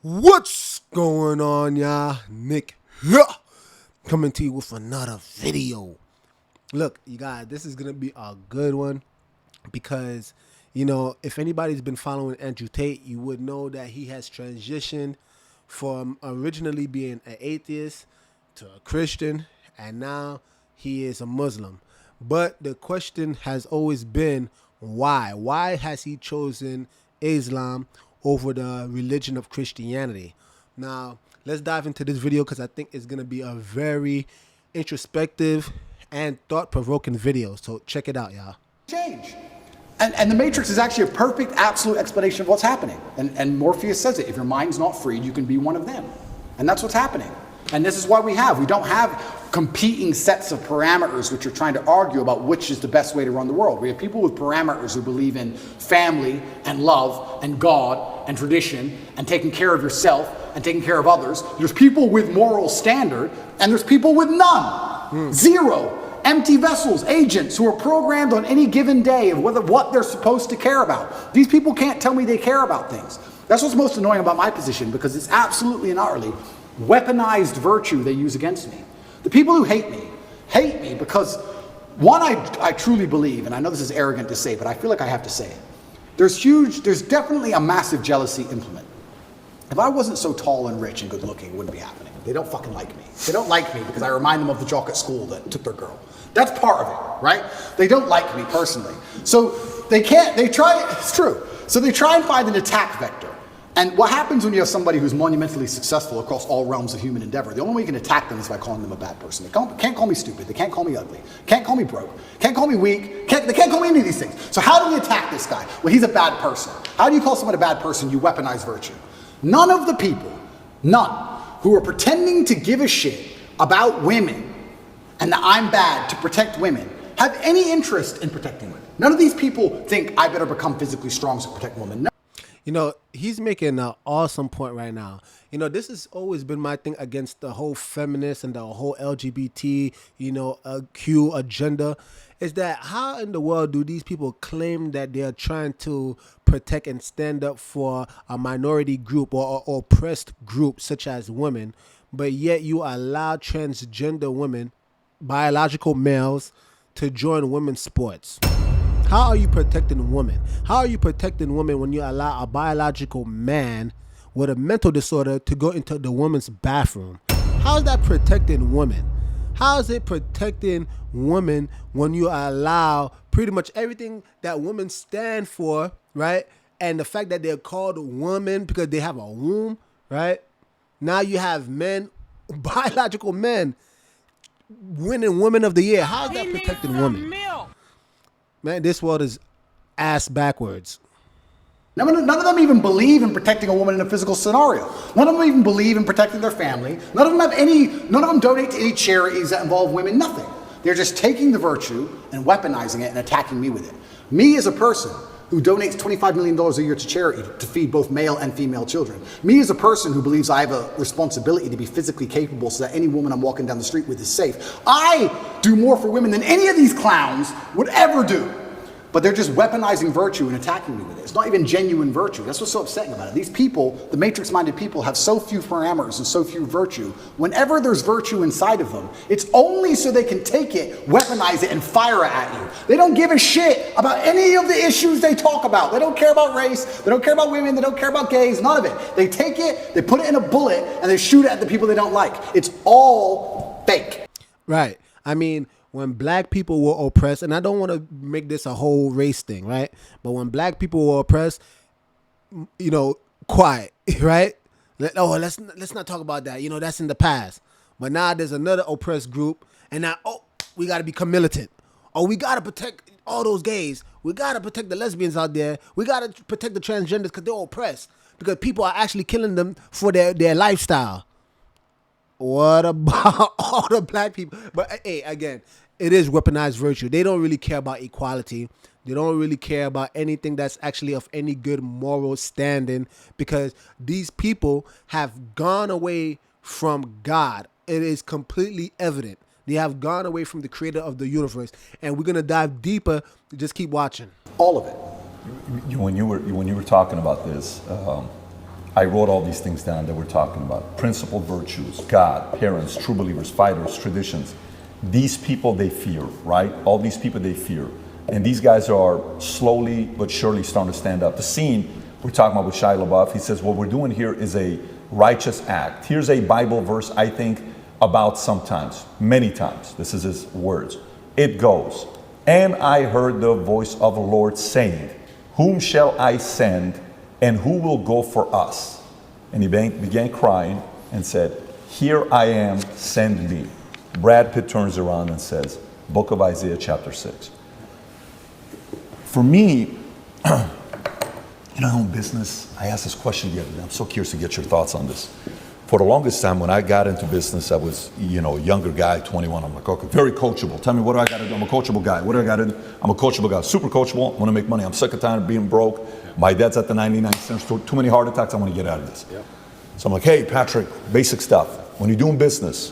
What's going on, y'all? Nick here, coming to you with another video. Look, you guys, this is going to be a good one because, if anybody's been following Andrew Tate, you would know that he has transitioned from originally being an atheist to a Christian, and now he is a Muslim. But the question has always been, why? Why has he chosen Islam over the religion of Christianity? Now, let's dive into this video because I think it's going to be a very introspective and thought-provoking video. So check it out, y'all. Change. And the Matrix is actually a perfect, absolute explanation of what's happening. And Morpheus says it. If your mind's not freed, you can be one of them. And that's what's happening. And this is why we don't have competing sets of parameters which are trying to argue about which is the best way to run the world. We have people with parameters who believe in family and love and God and tradition and taking care of yourself and taking care of others. There's people with moral standard and there's people with none. Zero. Empty vessels, agents who are programmed on any given day of what they're supposed to care about. These people can't tell me they care about things. That's what's most annoying about my position, because it's absolutely and utterly weaponized virtue they use against me. The people who hate me because, one, I truly believe, and I know this is arrogant to say, but I feel like I have to say it. There's definitely a massive jealousy implement. If I wasn't so tall and rich and good looking, it wouldn't be happening. They don't fucking like me. They don't like me because I remind them of the jock at school that took their girl. That's part of it, right? They don't like me personally. So it's true. So they try and find an attack vector. And what happens when you have somebody who's monumentally successful across all realms of human endeavor? The only way you can attack them is by calling them a bad person. They can't call me stupid. They can't call me ugly. Can't call me broke. Can't call me weak. They can't call me any of these things. So how do we attack this guy? Well, he's a bad person. How do you call someone a bad person? You weaponize virtue. None of the people, who are pretending to give a shit about women and that I'm bad to protect women have any interest in protecting women. None of these people think I better become physically strong to protect women. No. He's making an awesome point right now. This has always been my thing against the whole feminist and the whole LGBT, Q agenda, is that how in the world do these people claim that they're trying to protect and stand up for a minority group or oppressed group such as women, but yet you allow transgender women, biological males, to join women's sports? How are you protecting women? How are you protecting women when you allow a biological man with a mental disorder to go into the woman's bathroom? How is that protecting women? How is it protecting women when you allow pretty much everything that women stand for, right? And the fact that they're called women because they have a womb, right? Now you have men, biological men, winning Women of the Year. How is that protecting women? Man, this world is ass backwards. None of them even believe in protecting a woman in a physical scenario. None of them even believe in protecting their family. None of them donate to any charities that involve women, nothing. They're just taking the virtue and weaponizing it and attacking me with it. Me as a person who donates $25 million a year to charity to feed both male and female children. Me as a person who believes I have a responsibility to be physically capable so that any woman I'm walking down the street with is safe. I do more for women than any of these clowns would ever do. But they're just weaponizing virtue and attacking me with it. It's not even genuine virtue. That's what's so upsetting about it. These people, the matrix-minded people, have so few parameters and so few virtue. Whenever there's virtue inside of them, it's only so they can take it, weaponize it, and fire it at you. They don't give a shit about any of the issues they talk about. They don't care about race. They don't care about women. They don't care about gays. None of it. They take it, they put it in a bullet, and they shoot it at the people they don't like. It's all fake. Right. I mean, when black people were oppressed, and I don't want to make this a whole race thing, right? But when black people were oppressed, quiet, right? Let's not talk about that. That's in the past. But now there's another oppressed group, and now, we got to become militant. We got to protect all those gays. We got to protect the lesbians out there. We got to protect the transgenders because they're oppressed. Because people are actually killing them for their lifestyle. What about all the black people? But hey, again, it is weaponized virtue. They don't really care about equality. They don't really care about anything that's actually of any good moral standing, because these people have gone away from God. It is completely evident. They have gone away from the creator of the universe. And we're going to dive deeper. Just keep watching. All of it. When you were talking about this, I wrote all these things down that we're talking about. Principled virtues, God, parents, true believers, fighters, traditions. These people they fear, right? All these people they fear. And these guys are slowly but surely starting to stand up. The scene we're talking about with Shia LaBeouf, he says, what we're doing here is a righteous act. Here's a Bible verse I think about sometimes, many times. This is his words. It goes, and I heard the voice of the Lord saying, whom shall I send and who will go for us? And he began crying and said, here I am, send me. Brad Pitt turns around and says, Book of Isaiah chapter 6. For me, in my own business, I asked this question the other day. I'm so curious to get your thoughts on this. For the longest time, when I got into business, I was, a younger guy, 21. I'm like, okay, very coachable. Tell me, what do I got to do? I'm a coachable guy. What do I got to do? I'm a coachable guy, super coachable. I want to make money. I'm sick of time of being broke. My dad's at the 99 cents. Too many heart attacks. I want to get out of this. So I'm like, hey, Patrick, basic stuff. When you're doing business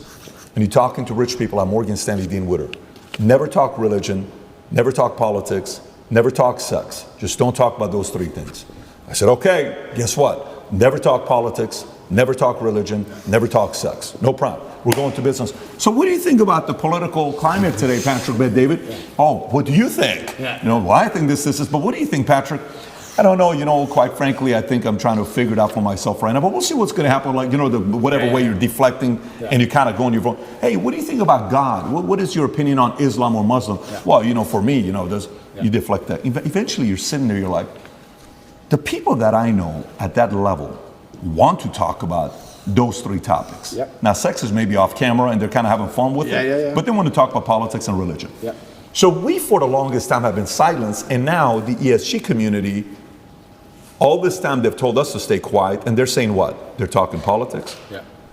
and you're talking to rich people at Morgan Stanley Dean Witter, never talk religion, never talk politics, never talk sex. Just don't talk about those three things. I said, okay, guess what? Never talk politics, never talk religion, never talk sex. No problem. We're going to business. So what do you think about the political climate today, Patrick, David? Oh, what do you think? Well, I think this is, but what do you think, Patrick? I don't know, quite frankly, I think I'm trying to figure it out for myself right now, but we'll see what's going to happen, like, whatever way you're deflecting and you kind of go on your phone. Hey, what do you think about God? What is your opinion on Islam or Muslim? Well, for me, you deflect that. Eventually you're sitting there, you're like, the people that I know at that level want to talk about those three topics. Now, sex is maybe off camera and they're kind of having fun with it, but they want to talk about politics and religion. So we, for the longest time, have been silenced, and now the ESG community, all this time they've told us to stay quiet, and they're saying what? They're talking politics,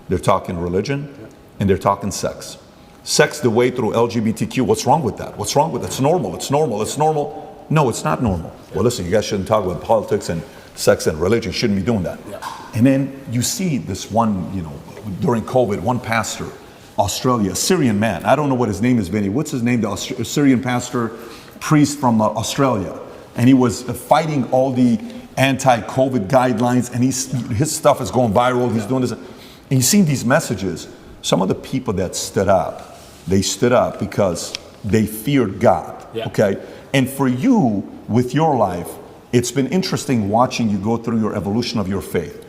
they're talking religion, and they're talking sex. Sex the way through LGBTQ, what's wrong with that? What's wrong with it? It's normal, it's normal, it's normal. No, it's not normal. Well, listen, you guys shouldn't talk about politics and sex and religion, you shouldn't be doing that. And then you see this one, during COVID, one pastor, Australia, a Syrian man, I don't know what his name is, Vinny, what's his name? The Syrian pastor, priest from Australia. And he was fighting all the anti-COVID guidelines, and his stuff is going viral, he's doing this. And you've seen these messages. Some of the people that stood up, they stood up because they feared God, okay? And for you, with your life, it's been interesting watching you go through your evolution of your faith.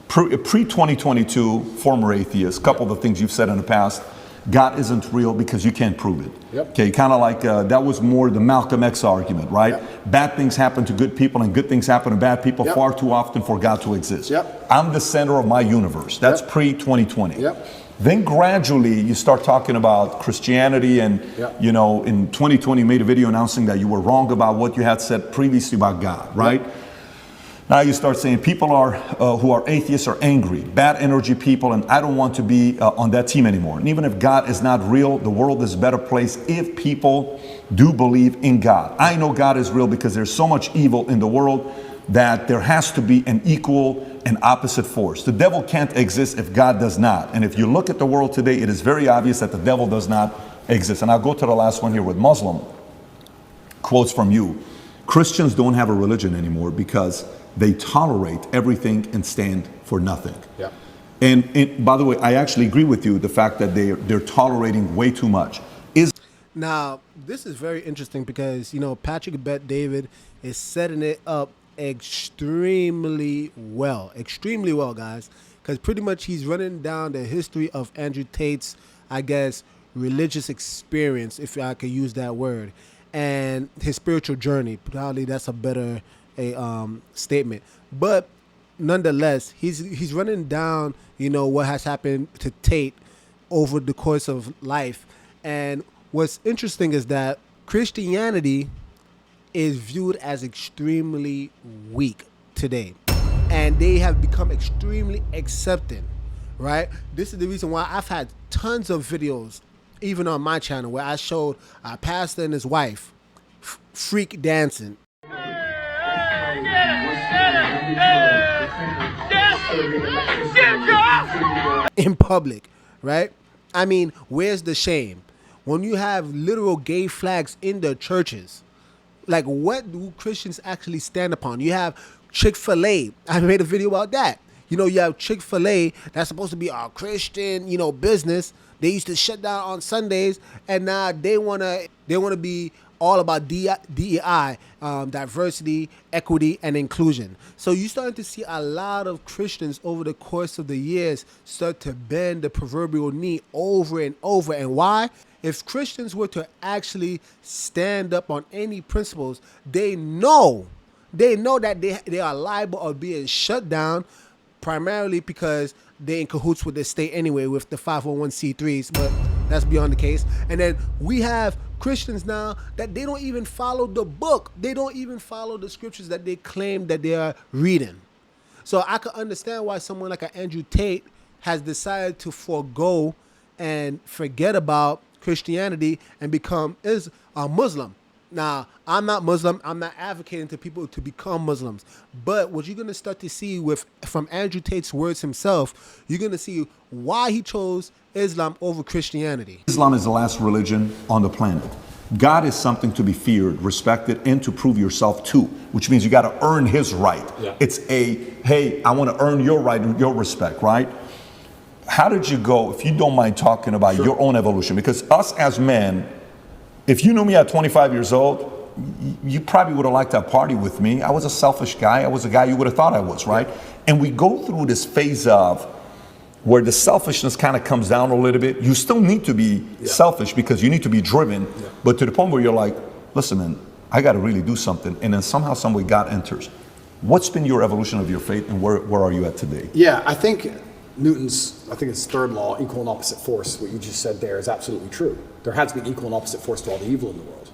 Pre-2022, former atheist, couple of the things you've said in the past, God isn't real because you can't prove it. Okay, kind of like, that was more the Malcolm X argument, right? Bad things happen to good people and good things happen to bad people far too often for God to exist. I'm the center of my universe. That's pre-2020. Then gradually you start talking about Christianity and, in 2020 you made a video announcing that you were wrong about what you had said previously about God, right? Now you start saying people who are atheists are angry, bad energy people, and I don't want to be on that team anymore. And even if God is not real, the world is a better place if people do believe in God. I know God is real because there's so much evil in the world that there has to be an equal and opposite force. The devil can't exist if God does not. And if you look at the world today, it is very obvious that the devil does not exist. And I'll go to the last one here with Muslim. Quotes from you. Christians don't have a religion anymore because they tolerate everything and stand for nothing. And by the way, I actually agree with you, the fact that they're tolerating way too much. Now, this is very interesting because, Patrick Bet David is setting it up extremely well, guys, because pretty much he's running down the history of Andrew Tate's, I guess, religious experience, if I could use that word, and his spiritual journey. Probably that's a better statement, but nonetheless, he's running down, what has happened to Tate over the course of life. And what's interesting is that Christianity is viewed as extremely weak today, and they have become extremely accepting, right? This is the reason why I've had tons of videos, even on my channel, where I showed a pastor and his wife freak dancing in public, right? I mean, where's the shame? When you have literal gay flags in the churches, like, what do Christians actually stand upon? You have Chick-fil-A. I made a video about that. You know, you have Chick-fil-A that's supposed to be a Christian, you know, business. They used to shut down on Sundays, and now they wanna be all about DEI, diversity, equity, and inclusion. So you're starting to see a lot of Christians over the course of the years start to bend the proverbial knee over and over. And why? If Christians were to actually stand up on any principles, they know that they are liable of being shut down, primarily because they in cahoots with the state anyway with the 501c3s, but that's beyond the case. And then we have Christians now that they don't even follow the book. They don't even follow the scriptures that they claim that they are reading. So I can understand why someone like an Andrew Tate has decided to forego and forget about Christianity and become a Muslim. Now, I'm not Muslim. I'm not advocating to people to become Muslims. But what you're going to start to see from Andrew Tate's words himself, you're going to see why he chose Islam over Christianity. Islam is the last religion on the planet. God is something to be feared, respected, and to prove yourself to, which means you got to earn his right. Yeah. It's hey, I want to earn your right and your respect, right? How did you go, if you don't mind talking about your own evolution? Because us as men, if you knew me at 25 years old, you probably would have liked that party with me. I was a selfish guy. I was a guy you would have thought I was, right? And we go through this phase of where the selfishness kind of comes down a little bit. You still need to be selfish because you need to be driven, but to the point where you're like, listen, man, I got to really do something. And then somehow, some way, God enters. What's been your evolution of your faith, and where are you at today? Yeah, I think Newton's, it's third law, equal and opposite force, what you just said there is absolutely true. There has been equal and opposite force to all the evil in the world.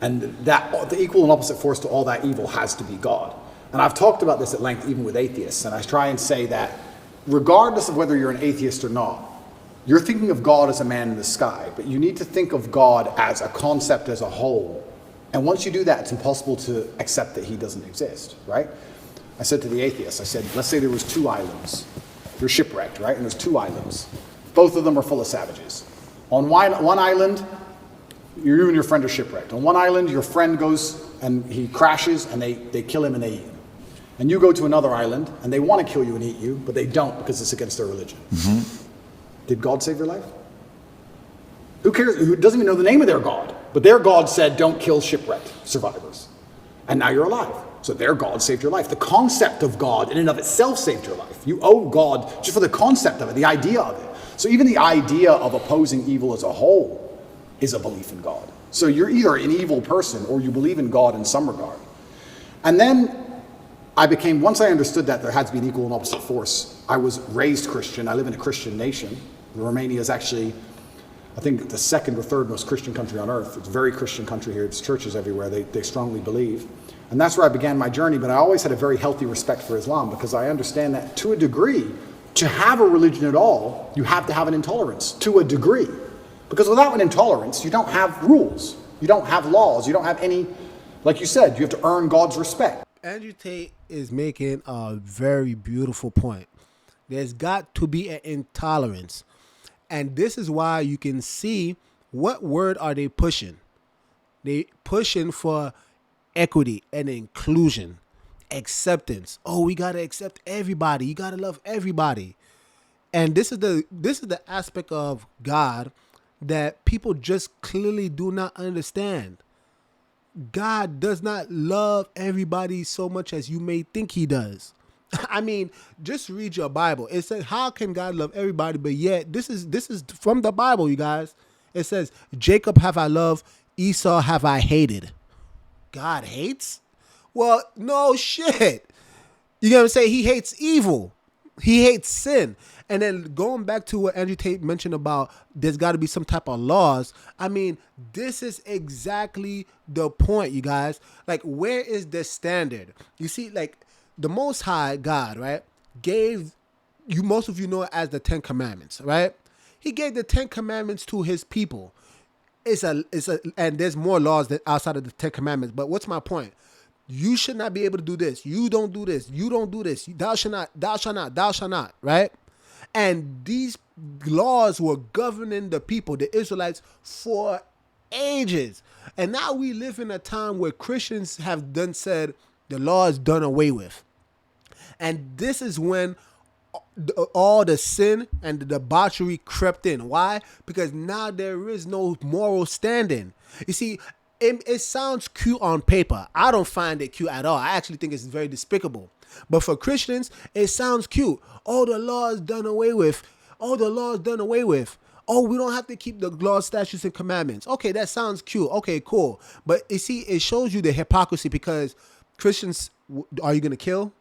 And that the equal and opposite force to all that evil has to be God. And I've talked about this at length even with atheists, and I try and say that regardless of whether you're an atheist or not, you're thinking of God as a man in the sky, but you need to think of God as a concept as a whole. And once you do that, it's impossible to accept that he doesn't exist, right? I said to the atheists, I said, let's say there was 2 islands. You're shipwrecked, right? And there's 2 islands. Both of them are full of savages. On one island, you and your friend are shipwrecked. On one island, your friend goes and he crashes and they kill him and they eat him. And you go to another island and they want to kill you and eat you, but they don't because it's against their religion. Mm-hmm. Did God save your life? Who cares? Who doesn't even know the name of their God? But their God said, don't kill shipwrecked survivors. And now you're alive. So their God saved your life. The concept of God in and of itself saved your life. You owe God just for the concept of it, the idea of it. So even the idea of opposing evil as a whole is a belief in God. So you're either an evil person or you believe in God in some regard. And then once I understood that there had to be an equal and opposite force, I was raised Christian. I live in a Christian nation. Romania is actually, I think, the second or third most Christian country on earth. It's a very Christian country here. It's churches everywhere. They strongly believe. And that's where I began my journey, but I always had a very healthy respect for Islam because I understand that to a degree, to have a religion at all, you have to have an intolerance to a degree. Because without an intolerance, you don't have rules. You don't have laws. You don't have any, like you said, you have to earn God's respect. Andrew Tate is making a very beautiful point. There's got to be an intolerance. And this is why you can see what word are they pushing. They pushing for equity and inclusion, acceptance. Oh, we got to accept everybody. You got to love everybody. And this is the aspect of God that people just clearly do not understand. God does not love everybody so much as you may think he does. I mean, just read your Bible. It says, how can God love everybody? But yet, this is from the Bible, you guys. It says, Jacob have I loved, Esau have I hated. God hates? Well, no shit. You know what I'm saying? He hates evil. He hates sin. And then going back to what Andrew Tate mentioned about there's got to be some type of laws. I mean, this is exactly the point, you guys. Like, where is the standard? You see, like, the Most High God, right, gave you, most of you know it as the 10 Commandments, right? He gave the 10 Commandments to his people. And there's more laws that outside of the 10 Commandments. But what's my point? You should not be able to do this. You don't do this. You don't do this. Thou shalt not, thou shalt not, thou shalt not, right? And these laws were governing the people, the Israelites, for ages. And now we live in a time where Christians have done said the law is done away with. And this is when all the sin and the debauchery crept in. Why? Because now there is no moral standing. You see, it sounds cute on paper. I don't find it cute at all. I actually think it's very despicable. But for Christians, it sounds cute. Oh, the law is done away with. Oh, the law is done away with. Oh, we don't have to keep the laws, statutes, and commandments. Okay, that sounds cute. Okay, cool. But you see, it shows you the hypocrisy, because Christians, are you going to kill?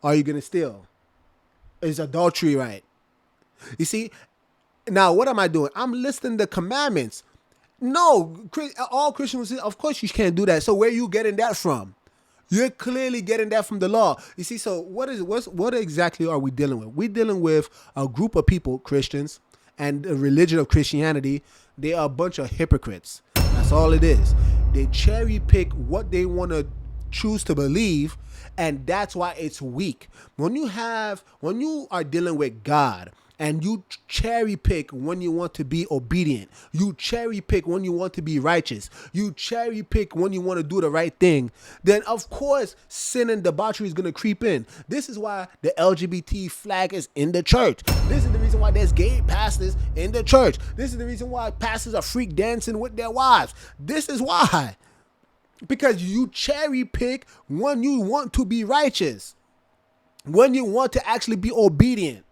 Are you going to steal? Is adultery right? You see, now what am I doing? I'm listing the commandments. No, all Christians, of course you can't do that. So where are you getting that from? You're clearly getting that from the law. You see, so what exactly are we dealing with? We're dealing with a group of people, Christians, and the religion of Christianity. They are a bunch of hypocrites. That's all it is. They cherry pick what they want to choose to believe, and that's why it's weak. When you are dealing with God, and you cherry pick when you want to be obedient, you cherry pick when you want to be righteous, you cherry pick when you want to do the right thing, then of course sin and debauchery is going to creep in. This is why the LGBT flag is in the church. This is the reason why there's gay pastors in the church. This is the reason why pastors are freak dancing with their wives. This is why. Because you cherry pick when you want to be righteous, when you want to actually be obedient.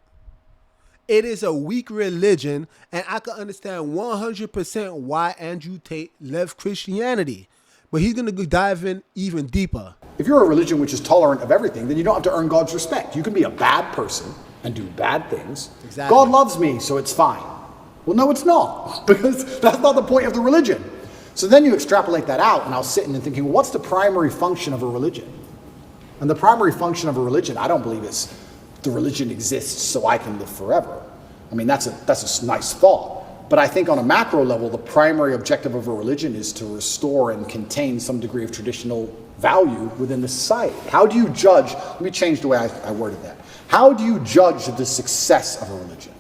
It is a weak religion, and I can understand 100% why Andrew Tate left Christianity. But he's going to dive in even deeper. If you're a religion which is tolerant of everything, then you don't have to earn God's respect. You can be a bad person and do bad things. Exactly. God loves me, so it's fine. Well, no, it's not, because that's not the point of the religion. So then you extrapolate that out, and I was sitting and thinking, well, what's the primary function of a religion? And the primary function of a religion, I don't believe is the religion exists so I can live forever. I mean, that's a nice thought. But I think on a macro level, the primary objective of a religion is to restore and contain some degree of traditional value within the society. How do you judge? Let me change the way I worded that. How do you judge the success of a religion?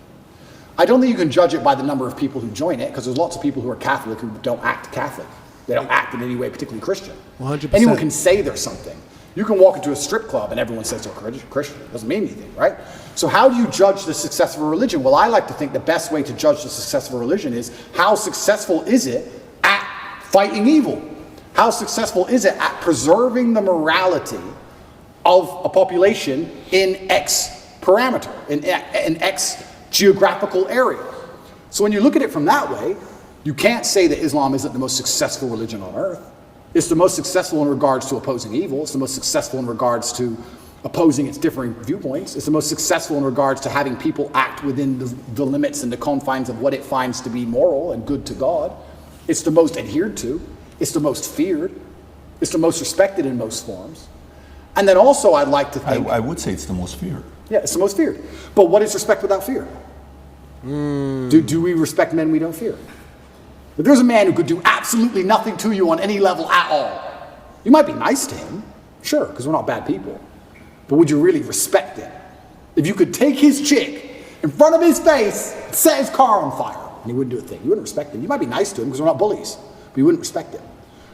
I don't think you can judge it by the number of people who join it, because there's lots of people who are Catholic who don't act Catholic. They don't act in any way particularly Christian. 100%. Anyone can say they're something. You can walk into a strip club and everyone says they're Christian. It doesn't mean anything, right? So how do you judge the success of a religion? Well, I like to think the best way to judge the success of a religion is how successful is it at fighting evil? How successful is it at preserving the morality of a population in X parameter, in X geographical area? So when you look at it from that way, you can't say that Islam isn't the most successful religion on earth. It's the most successful in regards to opposing evil. It's the most successful in regards to opposing its differing viewpoints. It's the most successful in regards to having people act within the limits and the confines of what it finds to be moral and good to God. It's the most adhered to. It's the most feared. It's the most respected in most forms. And then also I'd like to think... I would say it's the most feared. Yeah, it's the most feared. But what is respect without fear? Do we respect men we don't fear? If there's a man who could do absolutely nothing to you on any level at all, you might be nice to him, sure, because we're not bad people. But would you really respect him? If you could take his chick in front of his face, set his car on fire, and he wouldn't do a thing, you wouldn't respect him. You might be nice to him because we're not bullies, but you wouldn't respect him.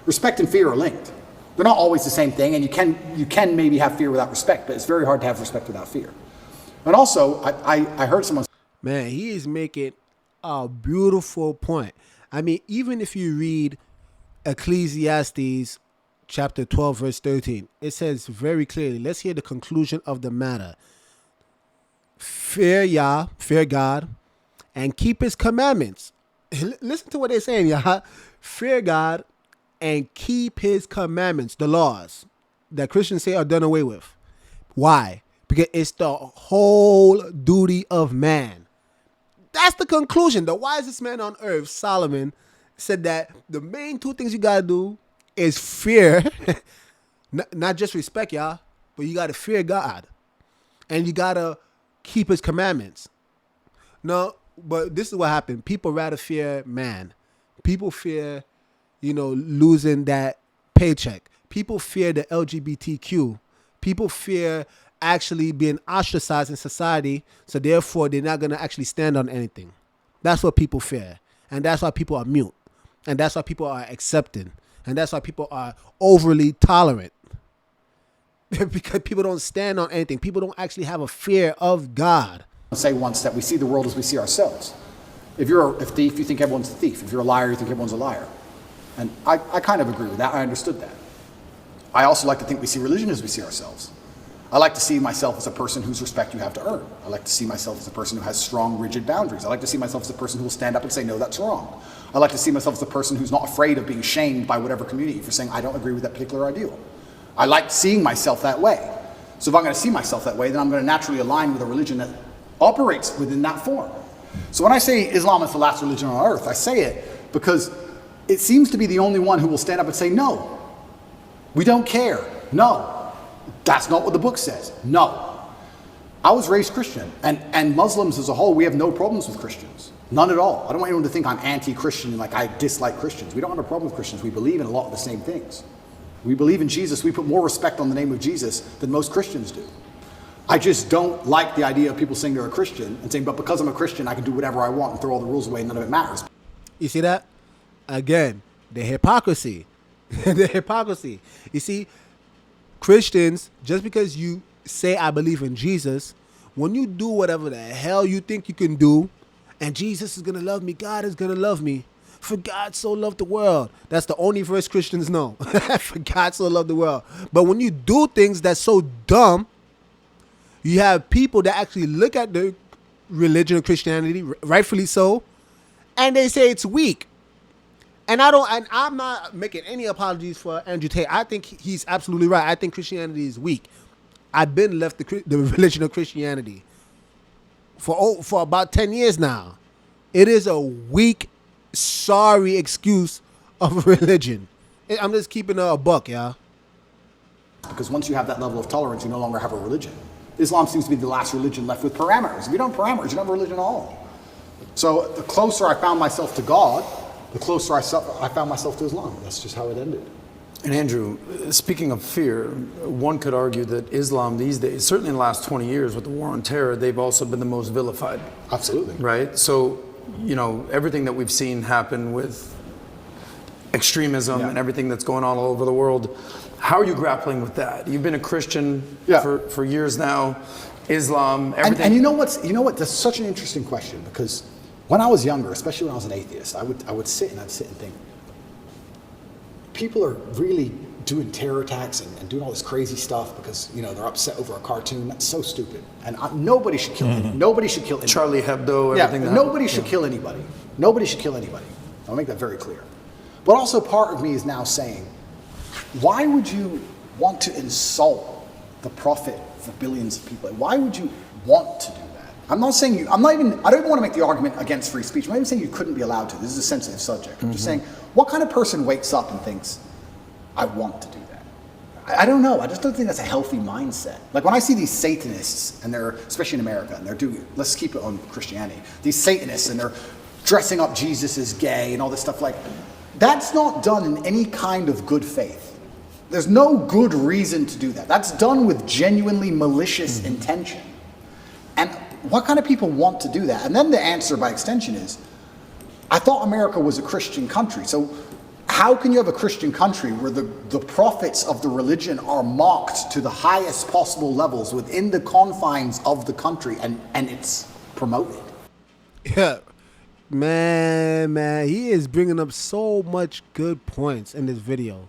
Respect and fear are linked. They're not always the same thing, and you can maybe have fear without respect, but it's very hard to have respect without fear. And also, I heard someone... Man, he is making a beautiful point. I mean, even if you read Ecclesiastes chapter 12, verse 13, it says very clearly, let's hear the conclusion of the matter. Fear Yah, fear God, and keep his commandments. Listen to what they're saying, Yah. Fear God and keep his commandments, the laws that Christians say are done away with. Why? Because it's the whole duty of man. That's the conclusion. The wisest man on earth, Solomon, said that the main two things you got to do is fear, not just respect, y'all, but you got to fear God. And you got to keep his commandments. No, but this is what happened. People rather fear man. People fear, losing that paycheck. People fear the LGBTQ. People fear actually being ostracized in society, so therefore they're not going to actually stand on anything. That's what people fear, and that's why people are mute, and that's why people are accepting, and that's why people are overly tolerant. because people don't stand on anything. People don't actually have a fear of God. Say once that we see the world as we see ourselves. If you're a thief, you think everyone's a thief. If you're a liar, you think everyone's a liar. And I kind of agree with that. I understood that. I also like to think we see religion as we see ourselves. I like to see myself as a person whose respect you have to earn. I like to see myself as a person who has strong, rigid boundaries. I like to see myself as a person who will stand up and say, no, that's wrong. I like to see myself as a person who's not afraid of being shamed by whatever community for saying, I don't agree with that particular ideal. I like seeing myself that way. So if I'm going to see myself that way, then I'm going to naturally align with a religion that operates within that form. So when I say Islam is the last religion on earth, I say it because it seems to be the only one who will stand up and say, no, we don't care. No, that's not what the book says. No. I was raised Christian, and Muslims as a whole, we have no problems with Christians. None at all. I don't want anyone to think I'm anti-Christian and like I dislike Christians. We don't have a problem with Christians. We believe in a lot of the same things. We believe in Jesus. We put more respect on the name of Jesus than most Christians do. I just don't like the idea of people saying they're a Christian and saying, but because I'm a Christian, I can do whatever I want and throw all the rules away and none of it matters. You see that? Again, the hypocrisy. The hypocrisy. You see, Christians, just because you say I believe in Jesus, when you do whatever the hell you think you can do, and Jesus is going to love me, God is going to love me. For God so loved the world. That's the only verse Christians know. For God so loved the world. But when you do things that's so dumb, you have people that actually look at the religion of Christianity, rightfully so, and they say it's weak. And I'm not making any apologies for Andrew Tate. I think he's absolutely right. I think Christianity is weak. I've been left the religion of Christianity for about 10 years now. It is a weak, sorry excuse of religion. I'm just keeping a buck, y'all. Because once you have that level of tolerance, you no longer have a religion. Islam seems to be the last religion left with parameters. If you don't have parameters, you don't have a religion at all. So the closer I found myself to God, the closer I found myself to Islam. That's just how it ended. And Andrew, speaking of fear, one could argue that Islam these days, certainly in the last 20 years with the war on terror, they've also been the most vilified. Absolutely. Right? So, everything that we've seen happen with extremism and everything that's going on all over the world, how are you grappling with that? You've been a Christian for years now, Islam, everything. And you know what? That's such an interesting question, because when I was younger, especially when I was an atheist, I would sit and think, people are really doing terror attacks and doing all this crazy stuff because they're upset over a cartoon. That's so stupid. And nobody should kill anybody. Nobody should kill anybody. Charlie Hebdo, everything. Nobody should kill anybody. Nobody should kill anybody. I'll make that very clear. But also part of me is now saying, why would you want to insult the prophet for billions of people? Why would you want to do that? I don't even want to make the argument against free speech. I'm not even saying you couldn't be allowed to. This is a sensitive subject. I'm just saying, what kind of person wakes up and thinks, I want to do that? I don't know. I just don't think that's a healthy mindset. Like when I see these Satanists, and they're, especially in America, and they're doing, let's keep it on Christianity, these Satanists, and they're dressing up Jesus as gay and all this stuff, like, that's not done in any kind of good faith. There's no good reason to do that. That's done with genuinely malicious intention. And what kind of people want to do that? And then the answer by extension is, I thought America was a Christian country. So how can you have a Christian country where the prophets of the religion are mocked to the highest possible levels within the confines of the country and it's promoted? Yeah. Man, he is bringing up so much good points in this video.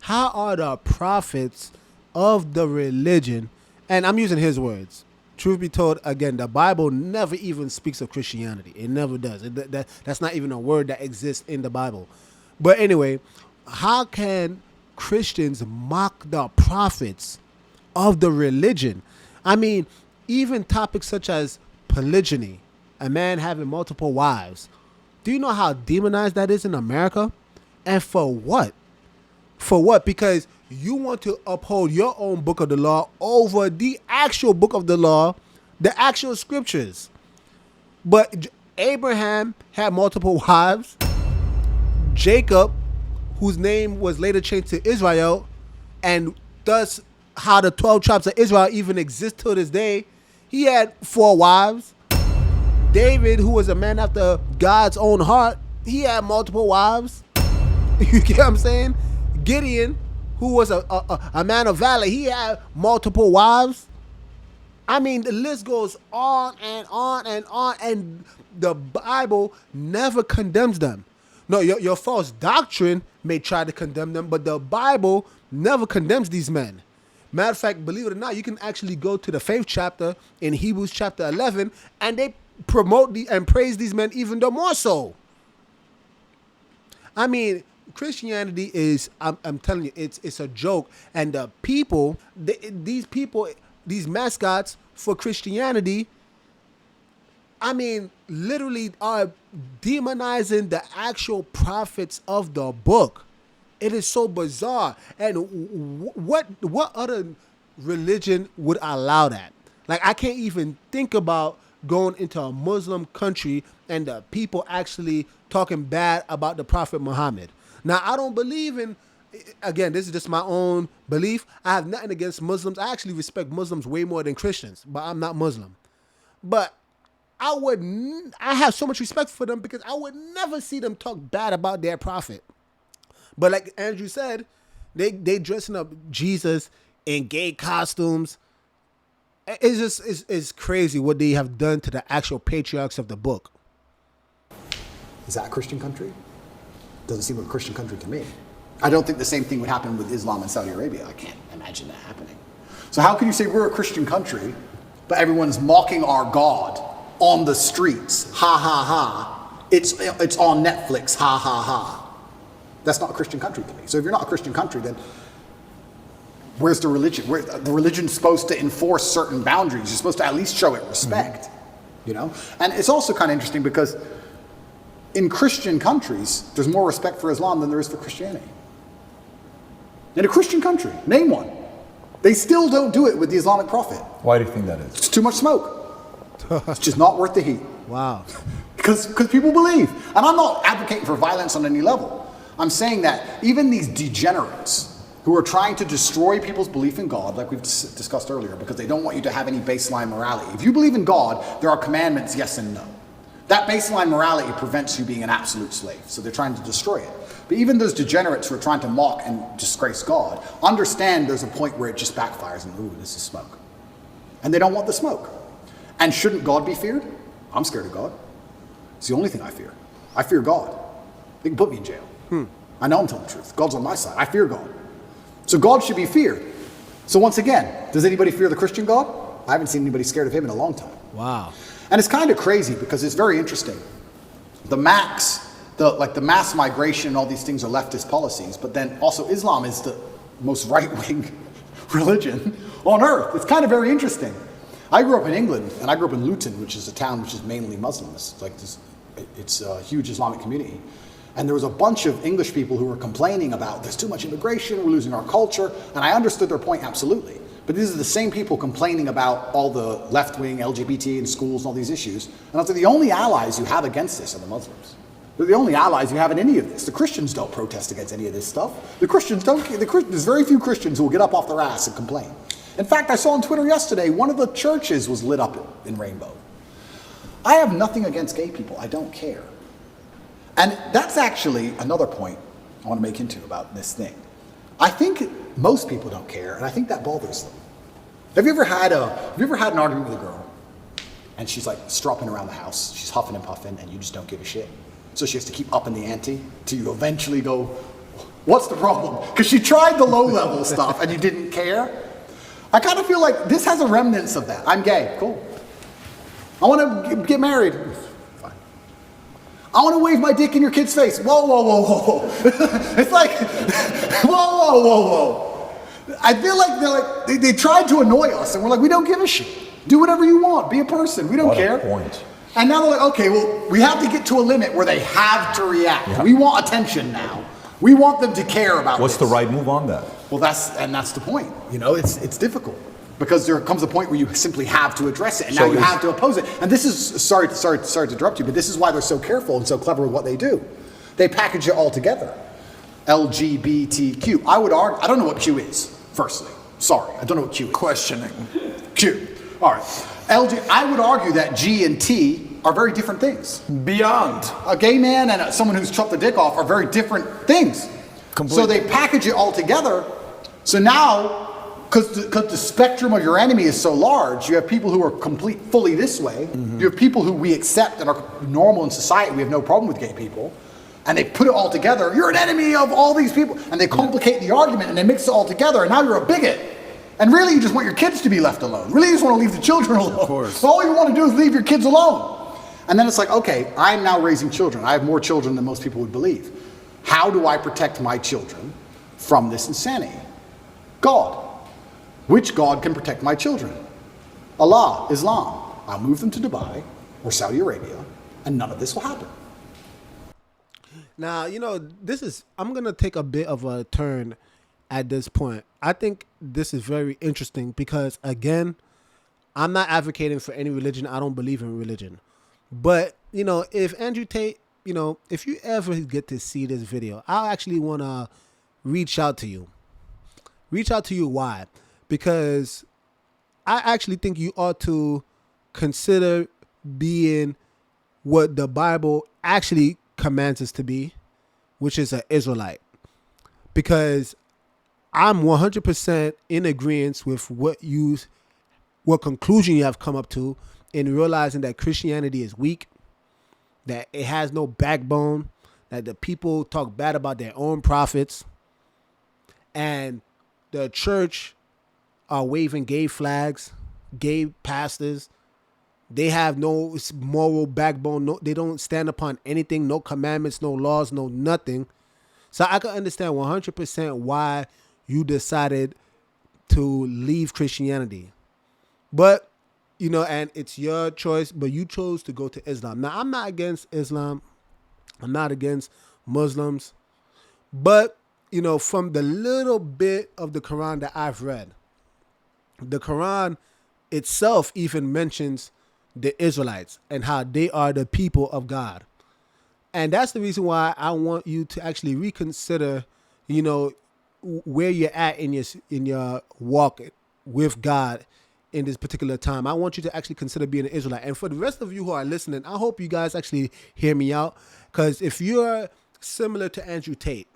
How are the prophets of the religion, and I'm using his words, truth be told, again, the Bible never even speaks of Christianity. It never does. That's not even a word that exists in the Bible. But anyway, how can Christians mock the prophets of the religion? I mean, even topics such as polygyny, a man having multiple wives. Do you know how demonized that is in America? And for what? For what? Because you want to uphold your own book of the law over the actual book of the law, the actual scriptures. But Abraham had multiple wives. Jacob, whose name was later changed to Israel, and thus how the 12 tribes of Israel even exist to this day, he had 4 wives. David, who was a man after God's own heart, he had multiple wives. You get what I'm saying? Gideon, who was a man of valor, he had multiple wives. I mean, the list goes on and on and on, and the Bible never condemns them. No, your false doctrine may try to condemn them, but the Bible never condemns these men. Matter of fact, believe it or not, you can actually go to the 5th chapter in Hebrews chapter 11, and they promote and praise these men even the more so. I mean, Christianity is, I'm telling you, it's a joke. And the people, these mascots for Christianity, I mean, literally are demonizing the actual prophets of the book. It is so bizarre. And what other religion would allow that? Like, I can't even think about going into a Muslim country and the people actually talking bad about the Prophet Muhammad. Now, I don't believe in, again, this is just my own belief. I have nothing against Muslims. I actually respect Muslims way more than Christians, but I'm not Muslim. But I have so much respect for them because I would never see them talk bad about their prophet. But like Andrew said, they dressing up Jesus in gay costumes. It's crazy what they have done to the actual patriarchs of the book. Is that a Christian country? Doesn't seem like a Christian country to me. I don't think the same thing would happen with Islam in Saudi Arabia. I can't imagine that happening. So how can you say we're a Christian country, but everyone's mocking our God on the streets? Ha ha ha. It's on Netflix. Ha ha ha. That's not a Christian country to me. So if you're not a Christian country, then where's the religion? The religion's supposed to enforce certain boundaries. You're supposed to at least show it respect, you know? And it's also kind of interesting because in Christian countries, there's more respect for Islam than there is for Christianity. In a Christian country, name one. They still don't do it with the Islamic Prophet. Why do you think that is? It's too much smoke. It's just not worth the heat. Wow. Because people believe. And I'm not advocating for violence on any level. I'm saying that even these degenerates who are trying to destroy people's belief in God, like we've discussed earlier, because they don't want you to have any baseline morality. If you believe in God, there are commandments, yes and no. That baseline morality prevents you being an absolute slave. So they're trying to destroy it. But even those degenerates who are trying to mock and disgrace God, understand there's a point where it just backfires and, ooh, this is smoke. And they don't want the smoke. And shouldn't God be feared? I'm scared of God. It's the only thing I fear. I fear God. They can put me in jail. I know I'm telling the truth. God's on my side. I fear God. So God should be feared. So once again, does anybody fear the Christian God? I haven't seen anybody scared of him in a long time. Wow. And it's kind of crazy because it's very interesting. The mass migration and all these things are leftist policies, but then also Islam is the most right-wing religion on earth. It's kind of very interesting. I grew up in England, and I grew up in Luton, which is a town which is mainly Muslim. It's a huge Islamic community. And there was a bunch of English people who were complaining about there's too much immigration, we're losing our culture, and I understood their point absolutely. But these are the same people complaining about all the left-wing LGBT in schools and all these issues. And I was like, the only allies you have against this are the Muslims. They're the only allies you have in any of this. The Christians don't protest against any of this stuff. There's very few Christians who will get up off their ass and complain. In fact, I saw on Twitter yesterday, one of the churches was lit up in rainbow. I have nothing against gay people. I don't care. And that's actually another point I want to make into about this thing. I think most people don't care, and I think that bothers them. Have you ever had an argument with a girl, and she's like stropping around the house, she's huffing and puffing, and you just don't give a shit? So she has to keep upping the ante till you eventually go, what's the problem? Because she tried the low-level stuff, and you didn't care. I kind of feel like this has a remnants of that. I'm gay, cool. I want to get married. Fine. I want to wave my dick in your kid's face. Whoa, whoa, whoa, whoa, whoa. It's like, whoa, whoa, whoa, whoa. I feel like they tried to annoy us, and we're like, we don't give a shit. Do whatever you want. Be a person. We don't care. What a point. And now they're like, okay, well, we have to get to a limit where they have to react. Yeah. We want attention now. We want them to care about What's this. the right move on that? Well, that's the point. You know, it's difficult. Because there comes a point where you simply have to address it, and now you have to oppose it. And this is, sorry to interrupt you, but this is why they're so careful and so clever with what they do. They package it all together. LGBTQ. I don't know what Q is, firstly. Sorry, I don't know what Q is. Questioning. Q. All right. I would argue that G and T are very different things. Beyond. A gay man and someone who's chopped the dick off are very different things. Completely. So they package it all together So now, because the spectrum of your enemy is so large, you have people who are fully this way. You have people who we accept that are normal in society. We have no problem with gay people. And they put it all together. You're an enemy of all these people. And they complicate the argument and they mix it all together. And now you're a bigot. And really you just want your kids to be left alone. Really you just want to leave the children alone. Of course. So all you want to do is leave your kids alone. And then it's like, okay, I'm now raising children. I have more children than most people would believe. How do I protect my children from this insanity? God. Which God can protect my children? Allah, Islam. I'll move them to Dubai or Saudi Arabia, and none of this will happen. Now, I'm going to take a bit of a turn at this point. I think this is very interesting because, again, I'm not advocating for any religion. I don't believe in religion. But, if Andrew Tate, if you ever get to see this video, I actually want to reach out to you. Reach out to you. Why? Because I actually think you ought to consider being what the Bible actually commands us to be, which is an Israelite. Because I'm 100% in agreement with what conclusion you have come up to in realizing that Christianity is weak, that it has no backbone, that the people talk bad about their own prophets, and the church are waving gay flags, gay pastors. They have no moral backbone. No, they don't stand upon anything, no commandments, no laws, no nothing. So I can understand 100% why you decided to leave Christianity. But, and it's your choice, but you chose to go to Islam. Now, I'm not against Islam. I'm not against Muslims. But, from the little bit of the Quran that I've read, the Quran itself even mentions the Israelites and how they are the people of God. And that's the reason why I want you to actually reconsider, where you're at in your walk with God in this particular time. I want you to actually consider being an Israelite. And for the rest of you who are listening, I hope you guys actually hear me out. Because if you're similar to Andrew Tate,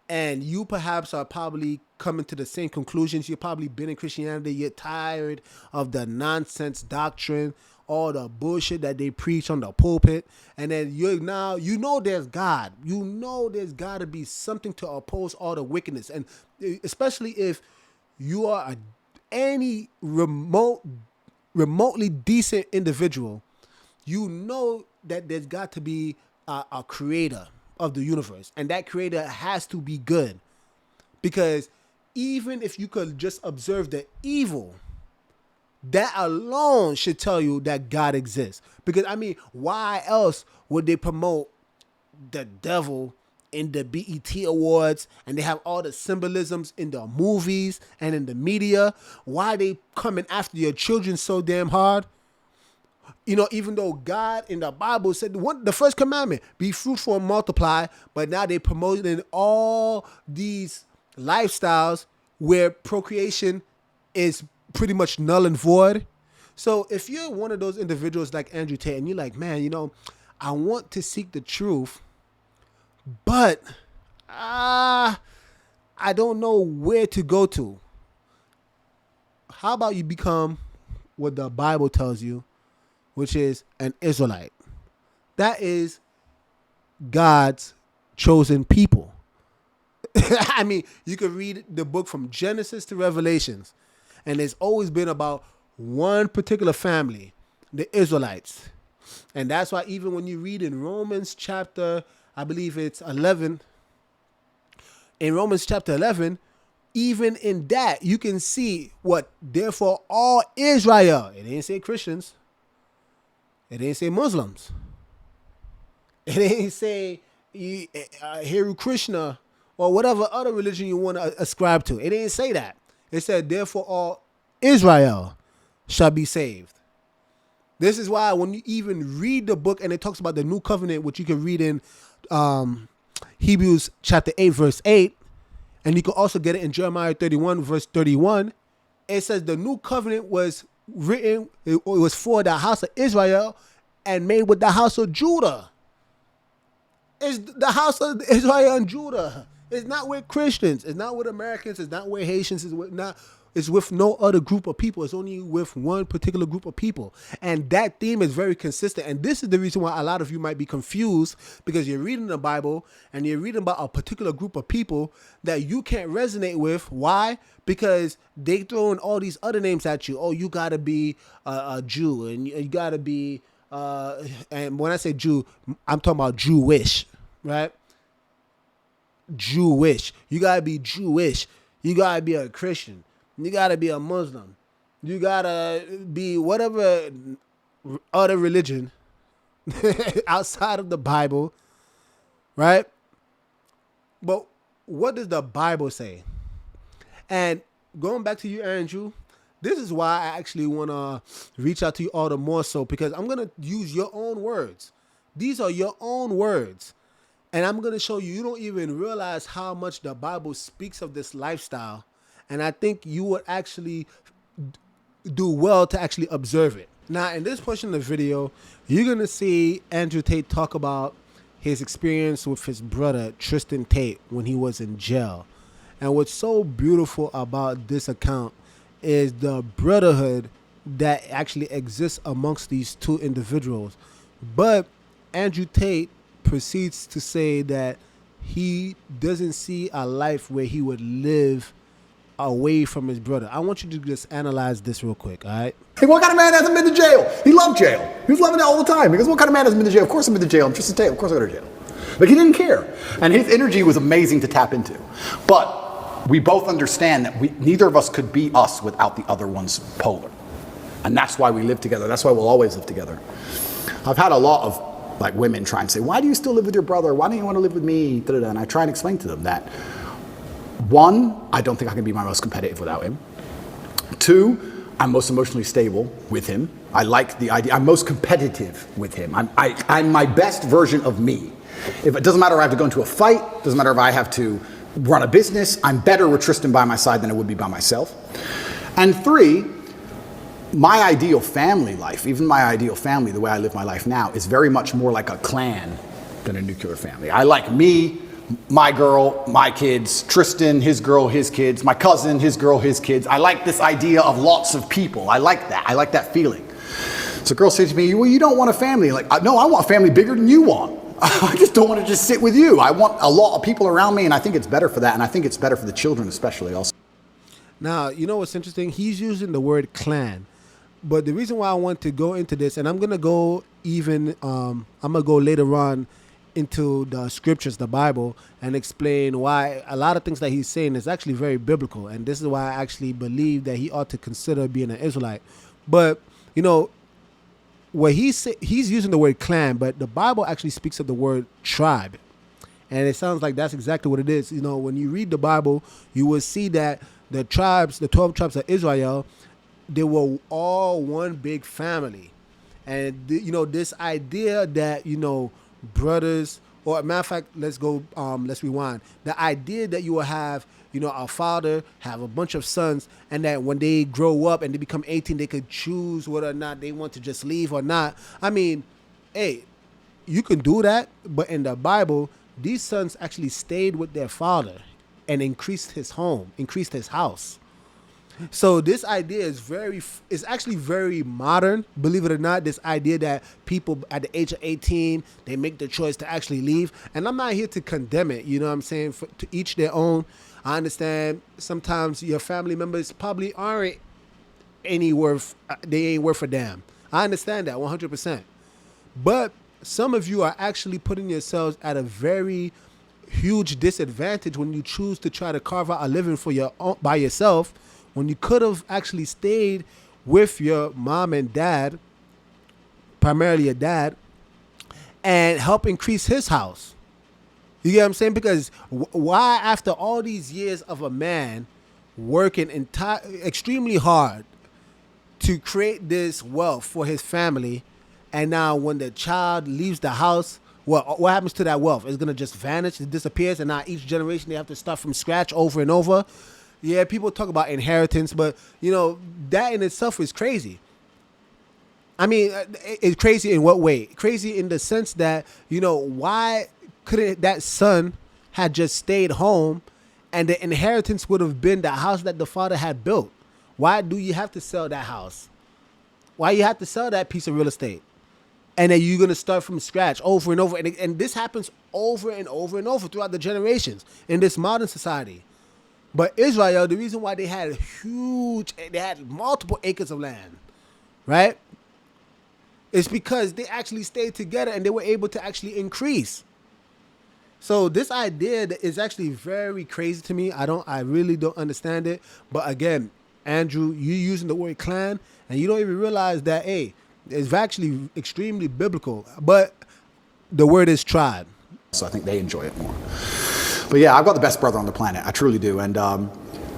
and you perhaps are probably coming to the same conclusions, you've probably been in Christianity, you're tired of the nonsense doctrine, all the bullshit that they preach on the pulpit, and then there's God. There's got to be something to oppose all the wickedness. And especially if you are any remotely decent individual, that there's got to be a creator of the universe, and that creator has to be good, because even if you could just observe the evil, that alone should tell you that God exists. Because why else would they promote the devil in the BET Awards, and they have all the symbolisms in the movies and in the media? Why are they coming after your children so damn hard? Even though God in the Bible said the first commandment, be fruitful and multiply, but now they promoting all these lifestyles where procreation is pretty much null and void. So if you're one of those individuals like Andrew Tate and you're like, man, I want to seek the truth, but I don't know where to go to. How about you become what the Bible tells you, which is an Israelite? That is God's chosen people. You could read the book from Genesis to Revelations, and it's always been about one particular family, the Israelites. And that's why even when you read in Romans chapter, I believe it's 11, in Romans chapter 11, even in that, you can see what, therefore, all Israel, it didn't say Christians, it didn't say Muslims, it didn't say Hare Krishna or whatever other religion you want to ascribe to. It didn't say that. It said, therefore, all Israel shall be saved. This is why when you even read the book and it talks about the new covenant, which you can read in Hebrews chapter 8, verse 8, and you can also get it in Jeremiah 31, verse 31, it says the new covenant was written, it was for the house of Israel and made with the house of Judah. It's the house of Israel and Judah. It's not with Christians. It's not with Americans. It's not with Haitians. It's with no other group of people. It's only with one particular group of people. And that theme is very consistent. And this is the reason why a lot of you might be confused, because you're reading the Bible and you're reading about a particular group of people that you can't resonate with. Why? Because they throwing all these other names at you. Oh, you got to be a Jew, and you got to be, and when I say Jew, I'm talking about Jewish, right? Jewish. You gotta be Jewish. You gotta be a Christian. You gotta be a Muslim. You gotta be whatever other religion outside of the Bible, right? But what does the Bible say? And going back to you, Andrew, this is why I actually want to reach out to you all the more so, because I'm going to use your own words. These are your own words. And I'm going to show you, you don't even realize how much the Bible speaks of this lifestyle. And I think you would actually do well to actually observe it. Now, in this portion of the video, you're going to see Andrew Tate talk about his experience with his brother, Tristan Tate, when he was in jail. And what's so beautiful about this account is the brotherhood that actually exists amongst these two individuals. But Andrew Tate proceeds to say that he doesn't see a life where he would live away from his brother. I want you to just analyze this real quick, all right? Hey, what kind of man hasn't been to jail? He loved jail. He was loving it all the time. Because what kind of man hasn't been to jail? Of course I've been to jail. I'm Tristan Tate. Of course I go to jail. But he didn't care. And his energy was amazing to tap into. But we both understand that neither of us could be us without the other one's polar. And that's why we live together. That's why we'll always live together. I've had a lot of women try and say, why do you still live with your brother? Why don't you want to live with me? Da-da-da. And I try and explain to them that, one, I don't think I can be my most competitive without him. Two, I'm most emotionally stable with him. I like the idea. I'm most competitive with him. I'm my best version of me. If it doesn't matter if I have to go into a fight, doesn't matter if I have to run a business, I'm better with Tristan by my side than I would be by myself. And three, my ideal family life, even my ideal family, the way I live my life now, is very much more like a clan than a nuclear family. I like me, my girl, my kids, Tristan, his girl, his kids, my cousin, his girl, his kids. I like this idea of lots of people. I like that. I like that feeling. So girls say to me, well, you don't want a family. Like, no, I want a family bigger than you want. I just don't want to just sit with you. I want a lot of people around me, and I think it's better for that, and I think it's better for the children especially also. Now, you know what's interesting? He's using the word clan. But the reason why I want to go into this, and I'm going to go even, I'm going to go later on into the scriptures, the Bible, and explain why a lot of things that he's saying is actually very biblical. And this is why I actually believe that he ought to consider being an Israelite. But, you know, what he's using the word clan, but the Bible actually speaks of the word tribe. And it sounds like that's exactly what it is. You know, when you read the Bible, you will see that the tribes, the 12 tribes of Israel, they were all one big family. And, you know, this idea that, you know, brothers, or matter of fact, let's rewind. The idea that you will have, you know, a father have a bunch of sons, and that when they grow up and they become 18, they could choose whether or not they want to just leave or not. I mean, hey, you can do that, but in the Bible, these sons actually stayed with their father and increased his home, increased his house. So this idea is actually very modern, believe it or not, this idea that people at the age of 18, they make the choice to actually leave. And I'm not here to condemn it, you know what I'm saying, to each their own. I understand sometimes your family members probably aren't they ain't worth a damn. I understand that 100%. But some of you are actually putting yourselves at a very huge disadvantage when you choose to try to carve out a living for by yourself, when you could have actually stayed with your mom and dad, primarily your dad, and help increase his house. You get what I'm saying? Because why, after all these years of a man working extremely hard to create this wealth for his family, and now when the child leaves the house, what happens to that wealth? It's going to just vanish, it disappears, and now each generation they have to start from scratch over and over. Yeah, people talk about inheritance, but, you know, that in itself is crazy. I mean, it's crazy in what way? Crazy in the sense that, you know, why couldn't that son had just stayed home and the inheritance would have been the house that the father had built? Why do you have to sell that house? Why you have to sell that piece of real estate? And then you're going to start from scratch over and over. And this happens over and over and over throughout the generations in this modern society. But Israel, the reason why they had multiple acres of land, right? It's because they actually stayed together and they were able to actually increase. So this idea is actually very crazy to me. I really don't understand it. But again, Andrew, you using the word clan and you don't even realize that, hey, it's actually extremely biblical. But the word is tribe. So I think they enjoy it more. But yeah, I've got the best brother on the planet. I truly do. And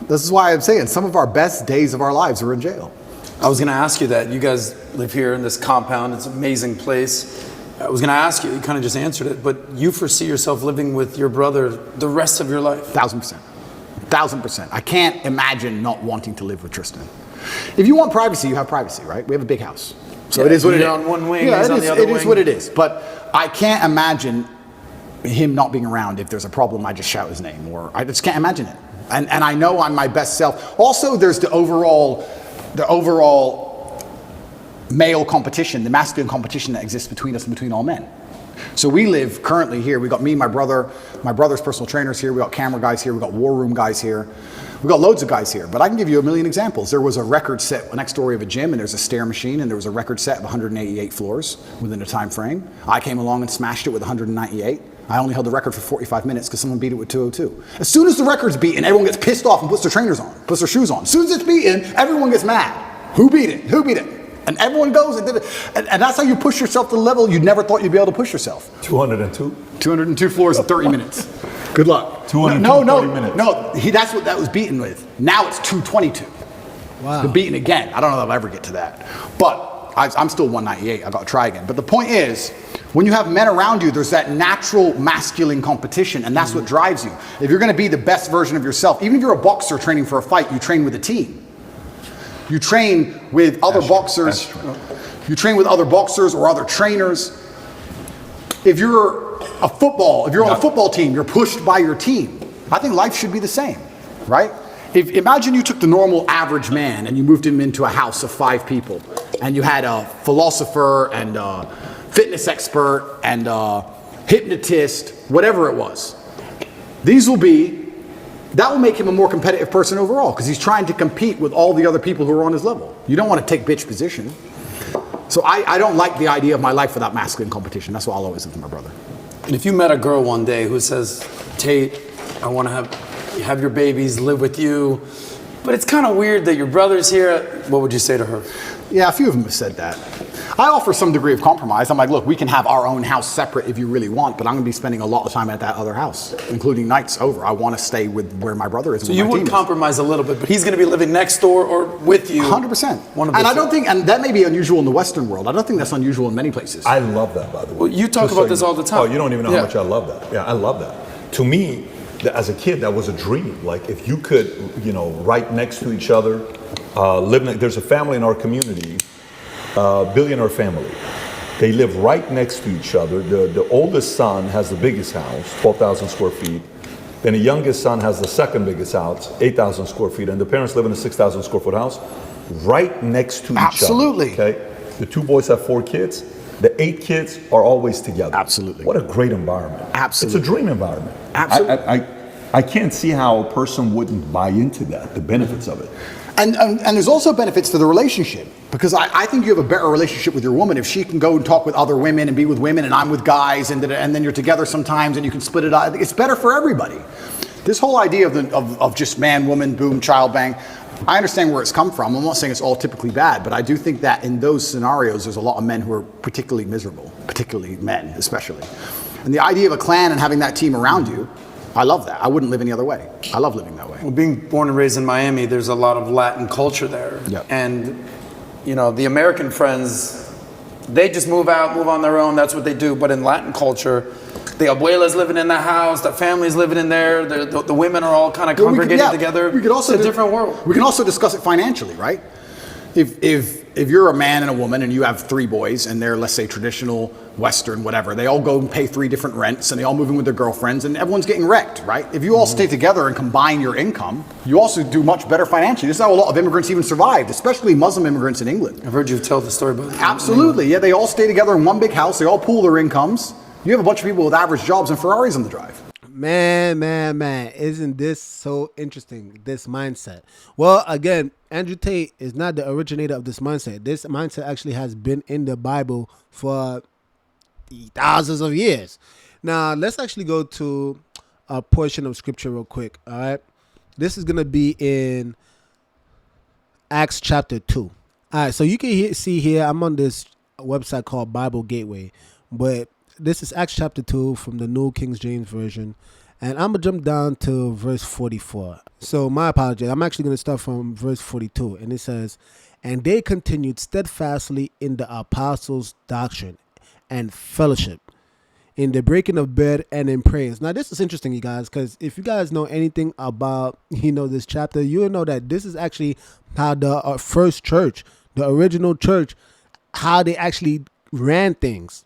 this is why I'm saying some of our best days of our lives were in jail. I was going to ask you that. You guys live here in this compound. It's an amazing place. I was going to ask you, you kind of just answered it, but you foresee yourself living with your brother the rest of your life? 1,000%. 1,000%. I can't imagine not wanting to live with Tristan. If you want privacy, you have privacy, right? We have a big house. So it is what it is. You're on one wing, he's on the other wing. It is what it is. But I can't imagine him not being around. If there's a problem, I just shout his name, or I just can't imagine it. And I know I'm my best self. Also, there's the overall male competition, the masculine competition that exists between us and between all men. So we live currently here. We got me, my brother's personal trainers here. We got camera guys here. We got war room guys here. We got loads of guys here. But I can give you a million examples. There was a record set next door of a gym, and there's a stair machine, and there was a record set of 188 floors within a time frame. I came along and smashed it with 198. I only held the record for 45 minutes because someone beat it with 202. As soon as the record's beaten, everyone gets pissed off and puts their trainers on, puts their shoes on. As soon as it's beaten, everyone gets mad. Who beat it? Who beat it? And everyone goes and did it. And that's how you push yourself to the level you never thought you'd be able to push yourself. 202? 202 floors in 30 minutes. Good luck. 230 minutes. No, that's what that was beaten with. Now it's 222. Wow. The beaten again. I don't know if I'll ever get to that. But I'm still 198. I got to try again. But the point is, when you have men around you, there's that natural masculine competition, and that's what drives you. If you're going to be the best version of yourself, even if you're a boxer training for a fight, you train with a team. You train with other boxers. You train with other boxers or other trainers. If you're on a football team, you're pushed by your team. I think life should be the same, right? Imagine you took the normal average man and you moved him into a house of 5 people, and you had a philosopher and a fitness expert and a hypnotist, whatever it was. That will make him a more competitive person overall because he's trying to compete with all the other people who are on his level. You don't want to take bitch position. So I don't like the idea of my life without masculine competition. That's why I'll always live with my brother. And if you met a girl one day who says, Tate, I want to have your babies, live with you, but it's kind of weird that your brother's here, what would you say to her? Yeah, a few of them have said that. I offer some degree of compromise. I'm like, look, we can have our own house separate if you really want, but I'm going to be spending a lot of time at that other house, including nights over. I want to stay with where my brother is. So you would compromise a little bit, but he's going to be living next door or with you. 100%. And I don't think, and that may be unusual in the Western world. I don't think that's unusual in many places. I love that, by the way. Well, you talk about this all the time. Oh, you don't even know how much I love that. Yeah, I love that. To me, as a kid, that was a dream. Like if you could, right next to each other, there's a family in our community, billionaire family. They live right next to each other. The oldest son has the biggest house, 12,000 square feet. Then the youngest son has the second biggest house, 8,000 square feet. And the parents live in a 6,000 square foot house right next to each other. Absolutely. Okay? The 2 boys have 4 kids. The 8 kids are always together. Absolutely. What a great environment. Absolutely. It's a dream environment. Absolutely. I can't see how a person wouldn't buy into that, the benefits of it. And there's also benefits to the relationship, because I think you have a better relationship with your woman if she can go and talk with other women and be with women and I'm with guys, and then you're together sometimes and you can split it out. It's better for everybody. This whole idea of just man, woman, boom, child bang, I understand where it's come from. I'm not saying it's all typically bad, but I do think that in those scenarios there's a lot of men who are particularly miserable, particularly men especially. And the idea of a clan and having that team around you, I love that. I wouldn't live any other way. I love living that way. Well, being born and raised in Miami, there's a lot of Latin culture there. Yep. And, the American friends, they just move on their own. That's what they do. But in Latin culture, the abuela's living in the house, the family's living in there, the women are all kind of congregating together. It's a different world. We can also discuss it financially, right? if you're a man and a woman and you have 3 boys and they're, let's say, traditional, Western, whatever, they all go and pay 3 different rents and they all move in with their girlfriends and everyone's getting wrecked, right? If you all stay together and combine your income, you also do much better financially. This is how a lot of immigrants even survived, especially Muslim immigrants in England. I've heard you tell the story about that. Absolutely, yeah. They all stay together in one big house. They all pool their incomes. You have a bunch of people with average jobs and Ferraris on the drive. Man, isn't this so interesting, this mindset? Well, again, Andrew Tate is not the originator of this mindset. This mindset actually has been in the Bible for thousands of years. Now, let's actually go to a portion of scripture real quick, all right? This is going to be in Acts chapter 2. All right, so you can see here, I'm on this website called Bible Gateway, but this is Acts chapter 2 from the New King James Version. And I'm going to jump down to verse 44. So my apologies. I'm actually going to start from verse 42. And it says, and they continued steadfastly in the apostles' doctrine and fellowship, in the breaking of bread and in prayers. Now, this is interesting, you guys, because if you guys know anything about, this chapter, you'll know that this is actually how the first church, the original church, how they actually ran things.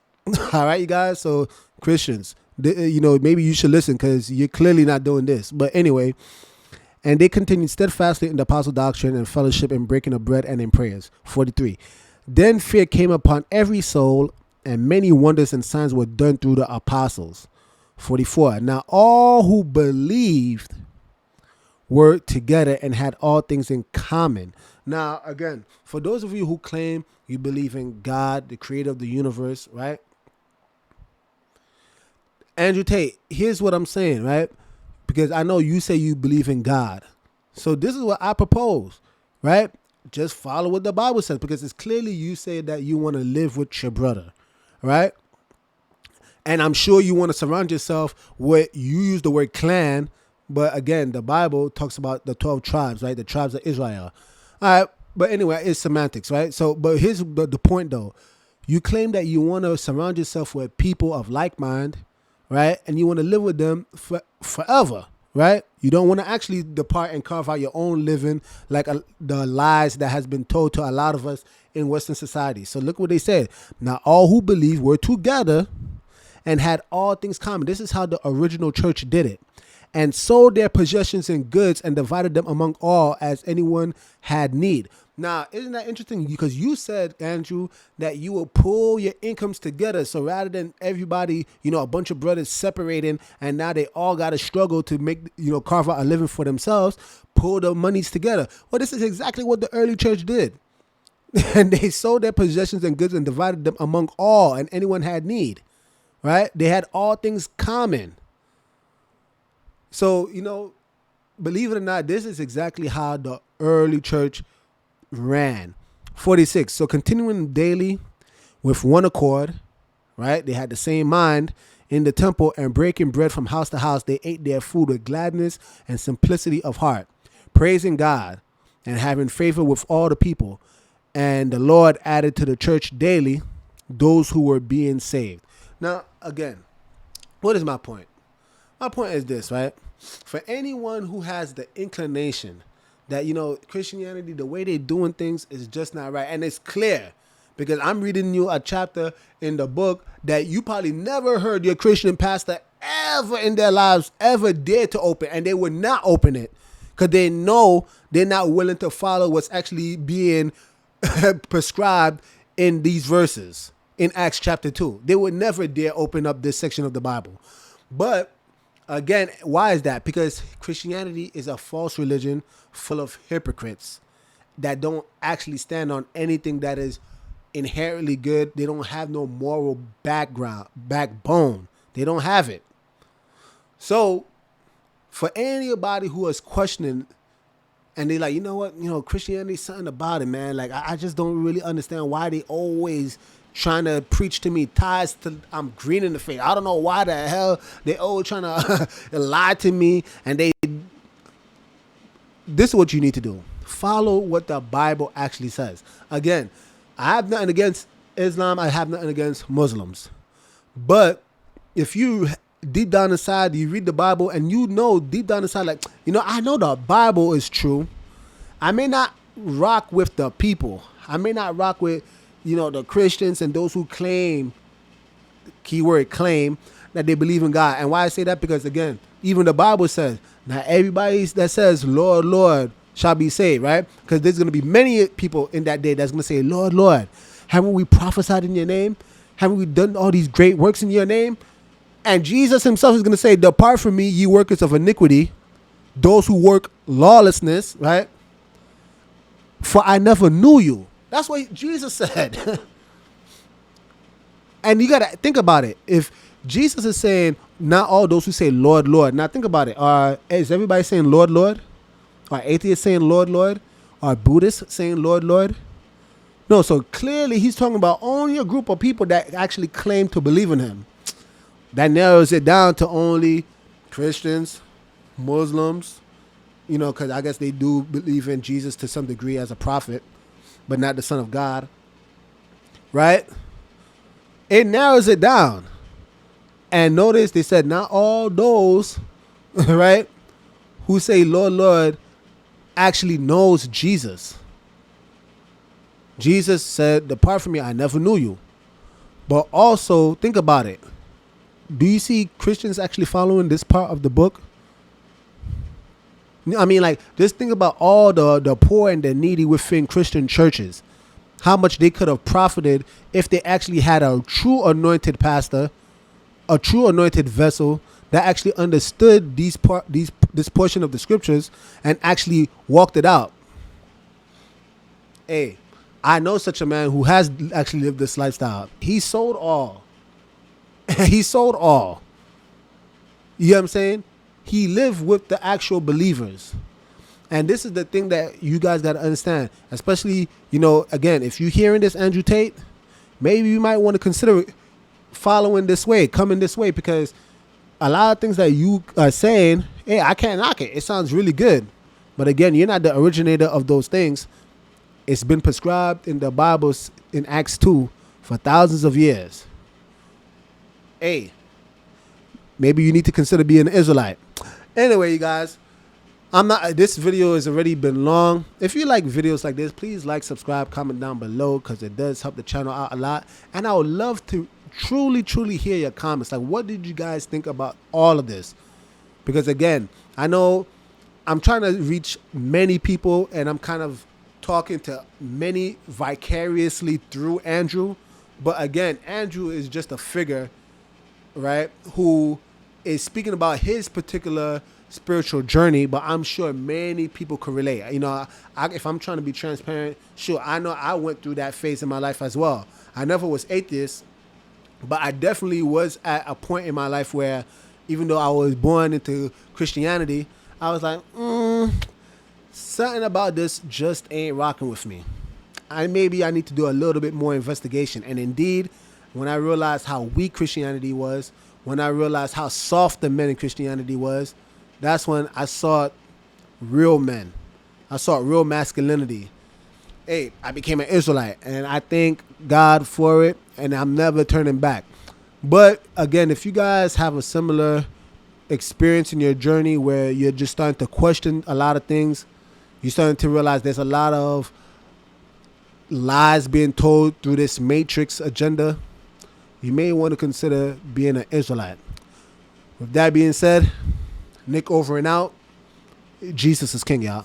All right, you guys. So Christians, maybe you should listen because you're clearly not doing this. But anyway, and they continued steadfastly in the apostle doctrine and fellowship and breaking of bread and in prayers. 43. Then fear came upon every soul, and many wonders and signs were done through the apostles. 44. Now all who believed were together and had all things in common. Now, again, for those of you who claim you believe in God, the creator of the universe, right? Andrew Tate, here's what I'm saying, right? Because I know you say you believe in God. So this is what I propose, right? Just follow what the Bible says, because it's clearly you say that you want to live with your brother, right? And I'm sure you want to surround yourself with, you use the word clan, but again, the Bible talks about the 12 tribes, right? The tribes of Israel. All right. But anyway, it's semantics, right? So, but here's the point though. You claim that you want to surround yourself with people of like mind, right? And you want to live with them forever, right? You don't want to actually depart and carve out your own living like the lies that has been told to a lot of us in Western society. So look what they said. Now, all who believe were together and had all things common. This is how the original church did it. And sold their possessions and goods and divided them among all as anyone had need. Now, isn't that interesting? Because you said, Andrew, that you will pull your incomes together. So rather than everybody, a bunch of brothers separating and now they all got to struggle to make, carve out a living for themselves, pull the monies together. Well, this is exactly what the early church did. And they sold their possessions and goods and divided them among all and anyone had need, right? They had all things common. So, believe it or not, this is exactly how the early church ran. 46. So continuing daily with one accord, right? They had the same mind in the temple and breaking bread from house to house. They ate their food with gladness and simplicity of heart, praising God and having favor with all the people. And the Lord added to the church daily those who were being saved. Now, again, what is my point? My point is this, right? For anyone who has the inclination that, Christianity, the way they're doing things is just not right. And it's clear because I'm reading you a chapter in the book that you probably never heard your Christian pastor ever in their lives ever dare to open. And they would not open it because they know they're not willing to follow what's actually being prescribed in these verses in Acts chapter 2. They would never dare open up this section of the Bible. But again, why is that? Because Christianity is a false religion full of hypocrites that don't actually stand on anything that is inherently good. They don't have no moral backbone. They don't have it. So for anybody who is questioning and they like, you know what, Christianity, something about it, man. Like, I just don't really understand why they always trying to preach to me ties to I'm green in the face. I don't know why the hell they always trying to lie to me. And this is what you need to do. Follow what the Bible actually says. Again, I have nothing against Islam. I have nothing against Muslims. But if you deep down inside, you read the Bible and deep down inside, like, I know the Bible is true. I may not rock with the people. I may not rock with, the Christians and those who claim, keyword claim, that they believe in God. And why I say that? Because again, even the Bible says, not everybody that says, Lord, Lord, shall be saved, right? Because there's going to be many people in that day that's going to say, Lord, Lord, haven't we prophesied in your name? Haven't we done all these great works in your name? And Jesus himself is going to say, depart from me, ye workers of iniquity, those who work lawlessness, right? For I never knew you. That's what Jesus said. And you got to think about it. If Jesus is saying, not all those who say, Lord, Lord. Now think about it. Is everybody saying, Lord, Lord? Are atheists saying, Lord, Lord? Are Buddhists saying, Lord, Lord? No, so clearly he's talking about only a group of people that actually claim to believe in him. That narrows it down to only Christians, Muslims, because I guess they do believe in Jesus to some degree as a prophet, but not the Son of God, right? It narrows it down. And notice they said not all those, right, who say, Lord, Lord, actually knows Jesus. Jesus said, depart from me, I never knew you. But also, think about it. Do you see Christians actually following this part of the book? I mean, like, just think about all the poor and the needy within Christian churches. How much they could have profited if they actually had a true anointed pastor, a true anointed vessel that actually understood this portion of the scriptures and actually walked it out. Hey, I know such a man who has actually lived this lifestyle. He sold all. He sold all. You know what I'm saying? He lived with the actual believers. And this is the thing that you guys got to understand. Especially, again, if you're hearing this Andrew Tate, maybe you might want to consider following this way, coming this way, because a lot of things that you are saying, hey, I can't knock it. It sounds really good. But again, you're not the originator of those things. It's been prescribed in the Bible in Acts 2 for thousands of years. Hey, maybe you need to consider being an Israelite. Anyway, you guys, this video has already been long. If you like videos like this, please like, subscribe, comment down below, because it does help the channel out a lot. And I would love to truly hear your comments. Like, what did you guys think about all of this? Because again, I know I'm trying to reach many people, and I'm kind of talking to many vicariously through Andrew. But again, Andrew is just a figure, right, who is speaking about his particular spiritual journey, but I'm sure many people could relate. If I'm trying to be transparent, sure, I know I went through that phase in my life as well. I never was atheist, but I definitely was at a point in my life where, even though I was born into Christianity, I was like, something about this just ain't rocking with me. Maybe I need to do a little bit more investigation. And indeed, when I realized how weak Christianity was, when I realized how soft the men in Christianity was, that's when I saw real men. I saw real masculinity. Hey, I became an Israelite, and I thank God for it, and I'm never turning back. But again, if you guys have a similar experience in your journey where you're just starting to question a lot of things, you're starting to realize there's a lot of lies being told through this matrix agenda, you may want to consider being an Israelite. With that being said, Nick over and out. Jesus is king, y'all.